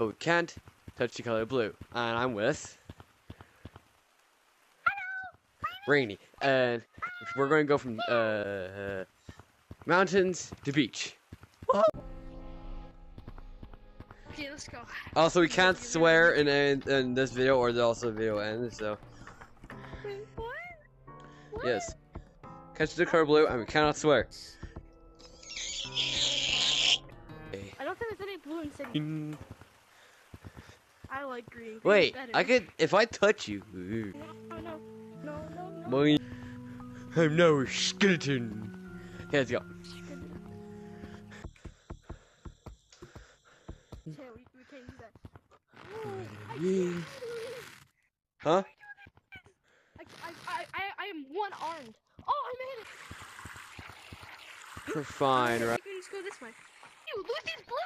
but we can't touch the color blue. And I'm with Rainy, and we're going to go from mountains to beach. Okay, let's go. Also, we can't swear in this video, or the video ends. So Wait, what? yes, catch the color blue, and we cannot swear. I don't think there's any blue in City. I like green. Wait, better. I could if I touch you. No. I'm now a skeleton. Okay, let's go. We can't do that. Huh? I am one-armed. Oh, I made it. We're fine, right? You can just go this way. Ew, Lucy's blue.